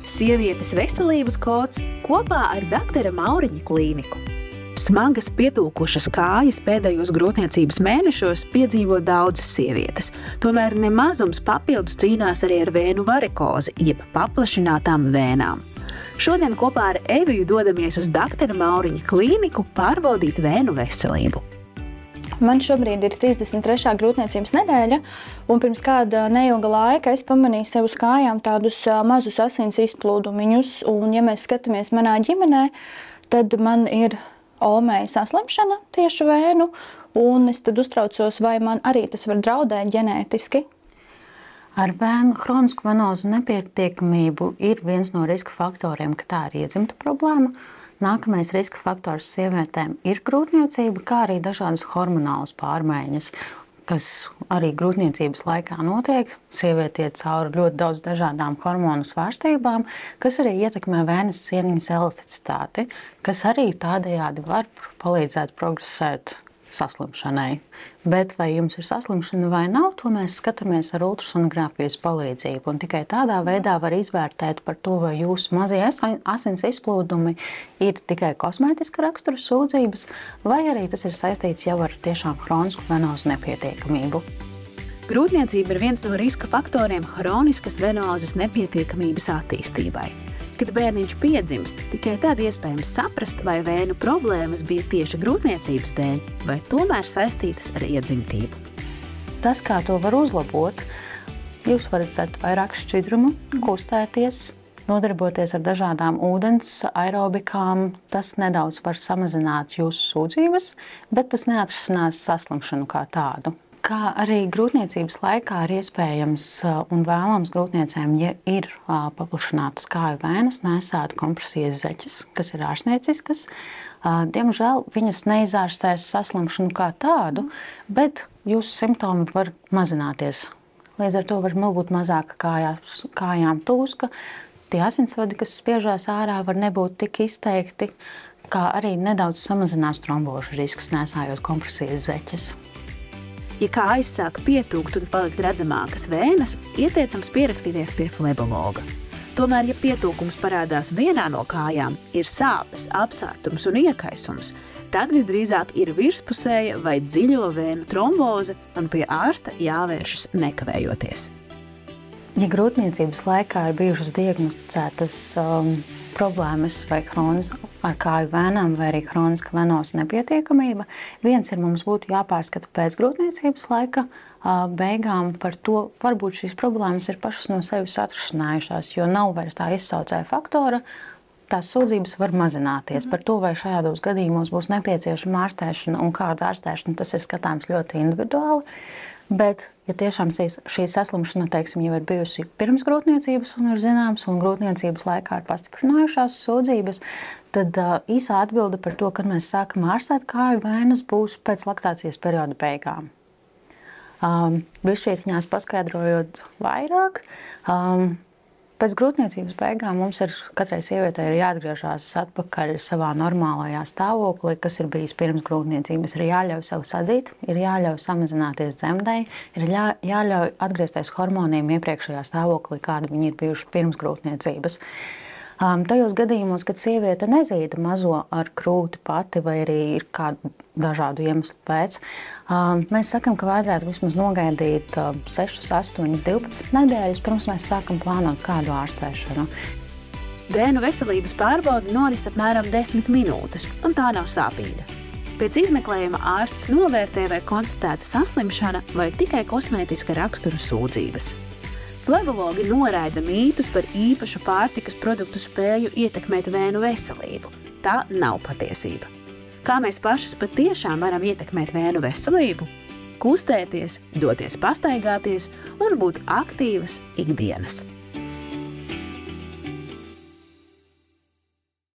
Sievietes veselības kods kopā ar doktora Mauriņa klīniku. Smagas pietūkušas kājas pēdējos grūtniecības mēnešos piedzīvo daudzas sievietes. Tomēr nemazums papildus cīnās arī ar vēnu varikozi, jeb paplašinātām vēnām. Šodien kopā ar Eviju dodamies uz doktora Mauriņa klīniku pārbaudīt vēnu veselību. Man šobrīd ir 33. grūtniecības nedēļa, un pirms kāda neilga laika es pamanīju sev uz kājām tādus mazus asins izplūdumiņus, un ja mēs skatāmies manā ģimenē, tad man ir olmēja saslimšana tieši vēnu, un es tad uztraucos, vai man arī tas var draudēt ģenētiski. Ar vēnu hronisku venozu nepietiekamību ir viens no riska faktoriem, ka tā ir iedzimta problēma. Nākamais riska faktors sievietēm ir grūtniecība, kā arī dažādas hormonālas pārmaiņas, kas arī grūtniecības laikā notiek. Sieviete iet cauri ļoti daudz dažādām hormonu svārstībām, kas arī ietekmē vēnes sieniņas elasticitāti, kas arī tādējādi var palīdzēt progresēt saslimšanai. Bet vai jums ir saslimšana vai nav, to mēs skatāmies ar ultrasonogrāfijas palīdzību. Un tikai tādā veidā var izvērtēt par to, vai jūsu mazie asins izplūdumi ir tikai kosmētiska rakstura sūdzības, vai arī tas ir saistīts jau ar tiešām hronisku venozu nepietiekamību. Grūtniecība ir viens no riska faktoriem hroniskas venozes nepietiekamības attīstībai. Kad bērniņš piedzimst, tikai tad iespējams saprast, vai vēnu problēmas bija tieši grūtniecības dēļ, vai tomēr saistītas ar iedzimtību. Tas, kā to var uzlabot, jūs varat dzert vairāk šķidrumu, kustēties, nodarboties ar dažādām ūdens aerobikām. Tas nedaudz var samazināt jūsu sūdzības, bet tas neatrisinās saslimšanu kā tādu. Kā arī grūtniecības laikā ir iespējams un vēlams grūtniecēm, ja ir paplašinātas kāju vēnas, nēsāt kompresijas zeķes, kas ir ārsnieciskas. Diemžēl viņas neizārstēs saslimšanu kā tādu, bet jūsu simptomi var mazināties. Līdz ar to var būt mazāka kājām tūska, tie asinsvadi, kas spiežās ārā, var nebūt tik izteikti, kā arī nedaudz samazinās trombožu risks, nēsājot kompresijas zeķes. Ja kājas sāk pietūkt un palikt redzamākas vēnas, ieteicams pierakstīties pie flebologa. Tomēr, ja pietūkums parādās vienā no kājām, ir sāpes, apsārtums un iekaisums, tad visdrīzāk ir virspusēja vai dziļo vēnu tromboze un pie ārsta jāvēršas nekavējoties. Ja grūtniecības laikā ir bijušas diagnosticētas problēmas vai ar kāju vēnām vai arī hroniska venoza nepietiekamība, viens ir mums būtu jāpārskata pēc grūtniecības laika beigām par to, varbūt šīs problēmas ir pašas no sevis atrisinājušās, jo nav vairs tā izsaucēja faktora, tās sūdzības var mazināties. Par to, vai šajādos gadījumos būs nepieciešama ārstēšana un kāda ārstēšana, tas ir skatāms ļoti individuāli. Bet, ja tiešām šī saslimšana, teiksim, jau ir bijusi pirms grūtniecības un ir zināms, un grūtniecības laikā ir pastiprinājušās sūdzības, tad īsā atbilde par to, kad mēs sākam ārstēt kāju vēnas, būs pēc laktācijas perioda beigām. Bišķietiņās paskaidrojot vairāk, pēc grūtniecības beigām mums katrai sievietei ir jāatgriežās atpakaļ savā normālajā stāvoklī, kas ir bijis pirms grūtniecības. Ir jāļauj sev sadzīt, ir jāļauj samazināties dzemdei, ir jāļauj atgriezties hormoniem iepriekšējā stāvoklī, kāda viņi ir bijuši pirms grūtniecības. Tajos gadījumos, kad sieviete nezīda mazo ar krūti pati vai arī ir kādu dažādu iemeslu pēc, mēs sakam, ka vajadzētu vismaz nogaidīt 6, 8, 12 nedēļas, pirms mēs sākam plānot kādu ārstēšanu. Vēnu veselības pārbaude noris apmēram 10 minūtes, un tā nav sāpīga. Pēc izmeklējuma ārsts novērtē, vai konstatēta saslimšana vai tikai kosmētiska rakstura sūdzības. Flebologi noraida mītus par īpašu pārtikas produktu spēju ietekmēt vēnu veselību. Tā nav patiesība. Kā mēs pašas patiešām varam ietekmēt vēnu veselību? Kustēties, doties pastaigāties un būt aktīvas ikdienas.